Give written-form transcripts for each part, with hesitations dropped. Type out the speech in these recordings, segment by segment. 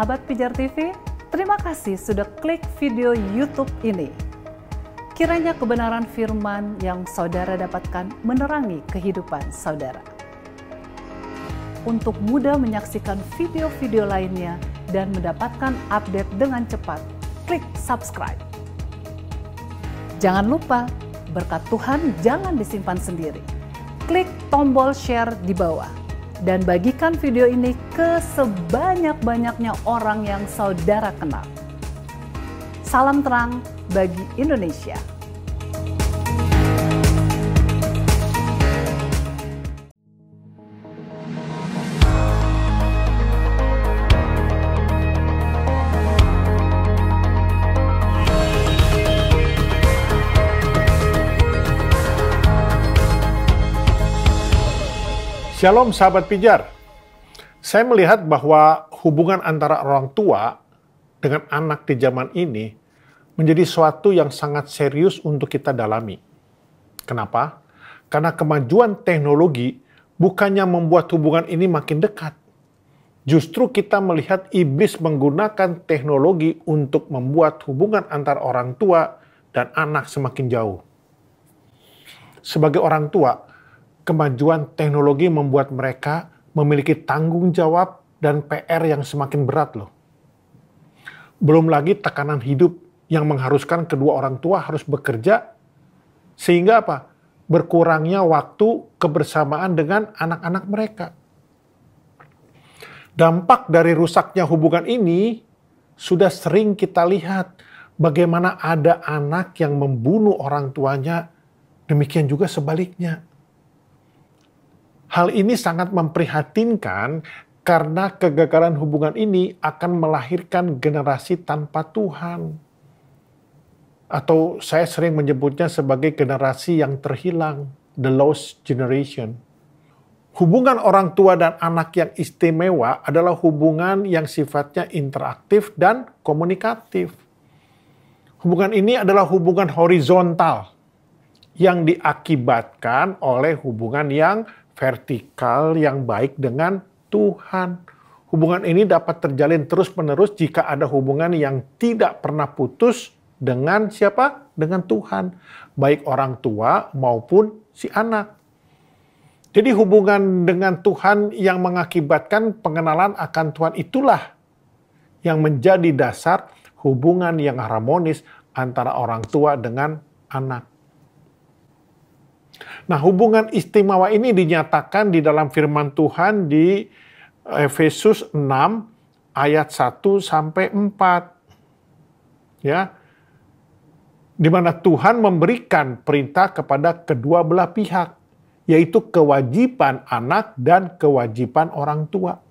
Sahabat Pijar TV, terima kasih sudah klik video YouTube ini. Kiranya kebenaran firman yang saudara dapatkan menerangi kehidupan saudara. Untuk mudah menyaksikan video-video lainnya dan mendapatkan update dengan cepat, klik subscribe. Jangan lupa, berkat Tuhan jangan disimpan sendiri. Klik tombol share di bawah dan bagikan video ini ke sebanyak-banyaknya orang yang saudara kenal. Salam terang bagi Indonesia. Shalom sahabat pijar. Saya melihat bahwa hubungan antara orang tua dengan anak di zaman ini menjadi suatu yang sangat serius untuk kita dalami. Kenapa? Karena kemajuan teknologi bukannya membuat hubungan ini makin dekat. Justru kita melihat iblis menggunakan teknologi untuk membuat hubungan antara orang tua dan anak semakin jauh. Sebagai orang tua, kemajuan teknologi membuat mereka memiliki tanggung jawab dan PR yang semakin berat loh. Belum lagi tekanan hidup yang mengharuskan kedua orang tua harus bekerja, sehingga apa? Berkurangnya waktu kebersamaan dengan anak-anak mereka. Dampak dari rusaknya hubungan ini sudah sering kita lihat bagaimana ada anak yang membunuh orang tuanya, demikian juga sebaliknya. Hal ini sangat memprihatinkan karena kegagalan hubungan ini akan melahirkan generasi tanpa Tuhan. Atau saya sering menyebutnya sebagai generasi yang terhilang, the lost generation. Hubungan orang tua dan anak yang istimewa adalah hubungan yang sifatnya interaktif dan komunikatif. Hubungan ini adalah hubungan horizontal yang diakibatkan oleh hubungan yang vertikal yang baik dengan Tuhan. Hubungan ini dapat terjalin terus-menerus jika ada hubungan yang tidak pernah putus dengan siapa? Dengan Tuhan. Baik orang tua maupun si anak. Jadi hubungan dengan Tuhan yang mengakibatkan pengenalan akan Tuhan itulah yang menjadi dasar hubungan yang harmonis antara orang tua dengan anak. Nah, hubungan istimewa ini dinyatakan di dalam firman Tuhan di Efesus 6 ayat 1 sampai 4. Ya. Di mana Tuhan memberikan perintah kepada kedua belah pihak, yaitu kewajiban anak dan kewajiban orang tua.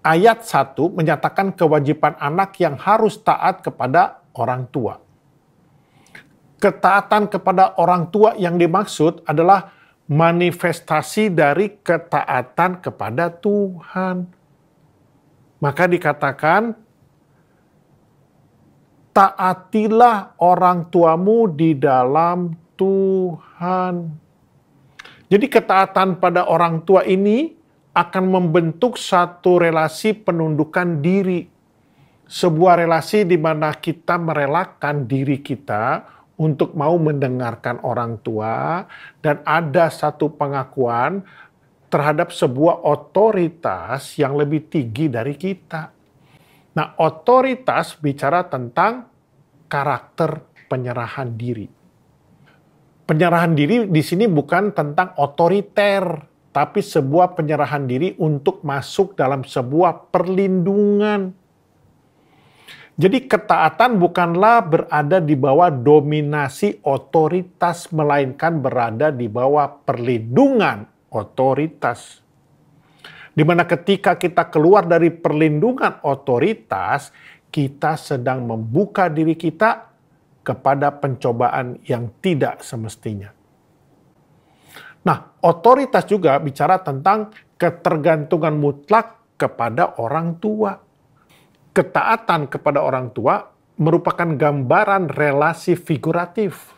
Ayat 1 menyatakan kewajiban anak yang harus taat kepada orang tua. Ketaatan kepada orang tua yang dimaksud adalah manifestasi dari ketaatan kepada Tuhan. Maka dikatakan, taatilah orang tuamu di dalam Tuhan. Jadi ketaatan pada orang tua ini akan membentuk satu relasi penundukan diri. Sebuah relasi di mana kita merelakan diri kita untuk mau mendengarkan orang tua, dan ada satu pengakuan terhadap sebuah otoritas yang lebih tinggi dari kita. Nah, otoritas bicara tentang karakter penyerahan diri. Penyerahan diri di sini bukan tentang otoriter, tapi sebuah penyerahan diri untuk masuk dalam sebuah perlindungan. Jadi ketaatan bukanlah berada di bawah dominasi otoritas, melainkan berada di bawah perlindungan otoritas. Di mana ketika kita keluar dari perlindungan otoritas, kita sedang membuka diri kita kepada pencobaan yang tidak semestinya. Nah, otoritas juga bicara tentang ketergantungan mutlak kepada orang tua. Ketaatan kepada orang tua merupakan gambaran relasi figuratif.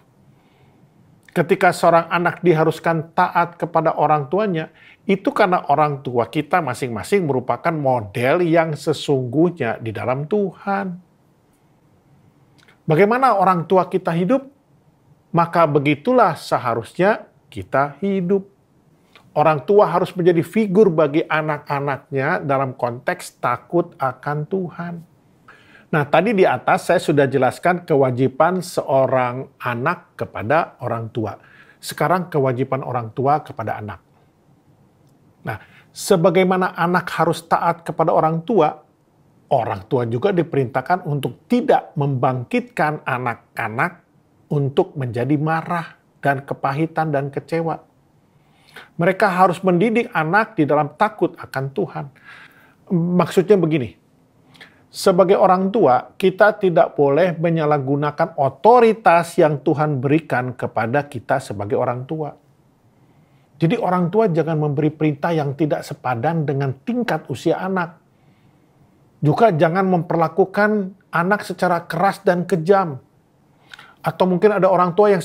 Ketika seorang anak diharuskan taat kepada orang tuanya, itu karena orang tua kita masing-masing merupakan model yang sesungguhnya di dalam Tuhan. Bagaimana orang tua kita hidup? Maka begitulah seharusnya kita hidup. Orang tua harus menjadi figur bagi anak-anaknya dalam konteks takut akan Tuhan. Nah, tadi di atas saya sudah jelaskan kewajiban seorang anak kepada orang tua. Sekarang kewajiban orang tua kepada anak. Nah, sebagaimana anak harus taat kepada orang tua juga diperintahkan untuk tidak membangkitkan anak-anak untuk menjadi marah dan kepahitan dan kecewa. Mereka harus mendidik anak di dalam takut akan Tuhan. Maksudnya begini, sebagai orang tua, kita tidak boleh menyalahgunakan otoritas yang Tuhan berikan kepada kita sebagai orang tua. Jadi orang tua jangan memberi perintah yang tidak sepadan dengan tingkat usia anak. Juga jangan memperlakukan anak secara keras dan kejam. Atau mungkin ada orang tua yang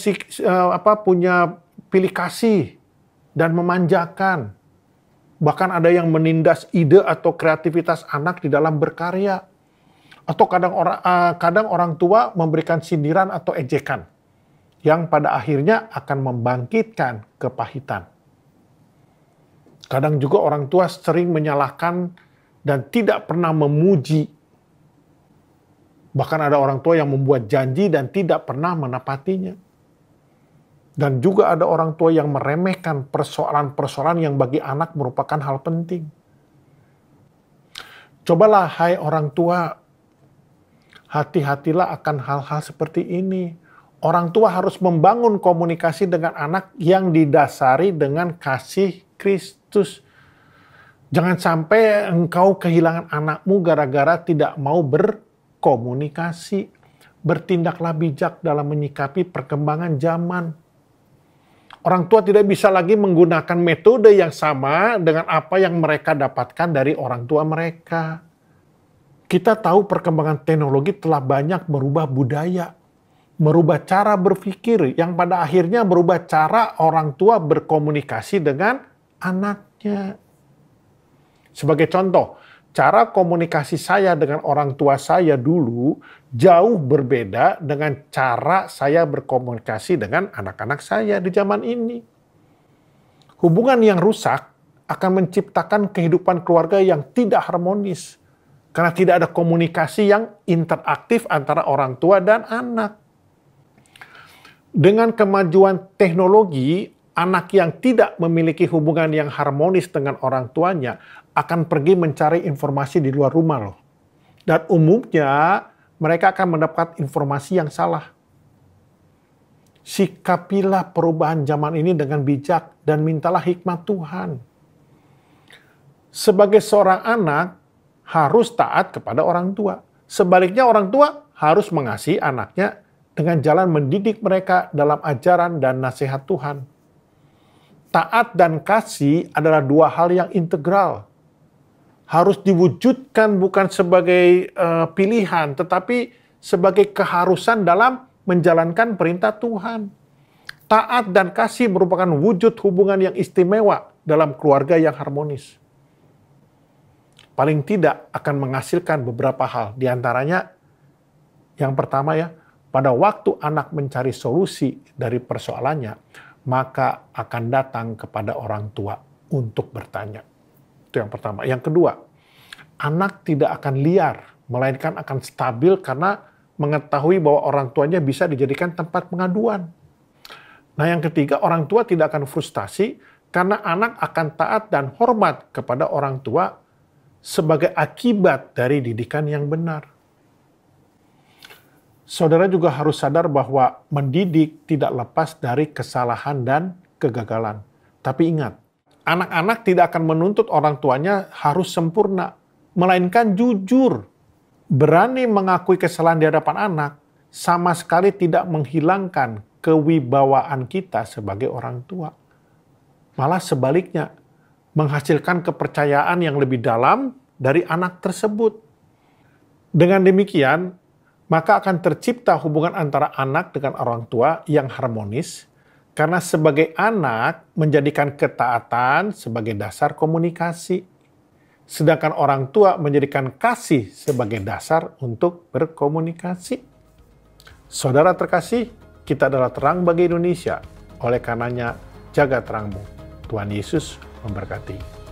punya pilih kasih dan memanjakan. Bahkan ada yang menindas ide atau kreativitas anak di dalam berkarya. Atau kadang orang tua memberikan sindiran atau ejekan yang pada akhirnya akan membangkitkan kepahitan. Kadang juga orang tua sering menyalahkan dan tidak pernah memuji. Bahkan ada orang tua yang membuat janji dan tidak pernah menepatinya. Dan juga ada orang tua yang meremehkan persoalan-persoalan yang bagi anak merupakan hal penting. Cobalah hai orang tua, hati-hatilah akan hal-hal seperti ini. Orang tua harus membangun komunikasi dengan anak yang didasari dengan kasih Kristus. Jangan sampai engkau kehilangan anakmu gara-gara tidak mau berkomunikasi. Bertindaklah bijak dalam menyikapi perkembangan zaman. Orang tua tidak bisa lagi menggunakan metode yang sama dengan apa yang mereka dapatkan dari orang tua mereka. Kita tahu perkembangan teknologi telah banyak merubah budaya, merubah cara berpikir, yang pada akhirnya merubah cara orang tua berkomunikasi dengan anaknya. Sebagai contoh, cara komunikasi saya dengan orang tua saya dulu jauh berbeda dengan cara saya berkomunikasi dengan anak-anak saya di zaman ini. Hubungan yang rusak akan menciptakan kehidupan keluarga yang tidak harmonis karena tidak ada komunikasi yang interaktif antara orang tua dan anak. Dengan kemajuan teknologi, anak yang tidak memiliki hubungan yang harmonis dengan orang tuanya akan pergi mencari informasi di luar rumah loh. Dan umumnya mereka akan mendapat informasi yang salah. Sikapilah perubahan zaman ini dengan bijak dan mintalah hikmat Tuhan. Sebagai seorang anak harus taat kepada orang tua. Sebaliknya orang tua harus mengasihi anaknya dengan jalan mendidik mereka dalam ajaran dan nasihat Tuhan. Taat dan kasih adalah dua hal yang integral. Harus diwujudkan bukan sebagai pilihan, tetapi sebagai keharusan dalam menjalankan perintah Tuhan. Taat dan kasih merupakan wujud hubungan yang istimewa dalam keluarga yang harmonis. Paling tidak akan menghasilkan beberapa hal. Di antaranya, yang pertama ya, pada waktu anak mencari solusi dari persoalannya, maka akan datang kepada orang tua untuk bertanya. Itu yang pertama. Yang kedua, anak tidak akan liar, melainkan akan stabil karena mengetahui bahwa orang tuanya bisa dijadikan tempat pengaduan. Nah, yang ketiga, orang tua tidak akan frustasi karena anak akan taat dan hormat kepada orang tua sebagai akibat dari didikan yang benar. Saudara juga harus sadar bahwa mendidik tidak lepas dari kesalahan dan kegagalan. Tapi ingat, anak-anak tidak akan menuntut orang tuanya harus sempurna, melainkan jujur. Berani mengakui kesalahan di hadapan anak sama sekali tidak menghilangkan kewibawaan kita sebagai orang tua. Malah sebaliknya, menghasilkan kepercayaan yang lebih dalam dari anak tersebut. Dengan demikian, maka akan tercipta hubungan antara anak dengan orang tua yang harmonis, Karena sebagai anak menjadikan ketaatan sebagai dasar komunikasi. Sedangkan orang tua menjadikan kasih sebagai dasar untuk berkomunikasi. Saudara terkasih, kita adalah terang bagi Indonesia. Oleh karenanya, jaga terangmu. Tuhan Yesus memberkati.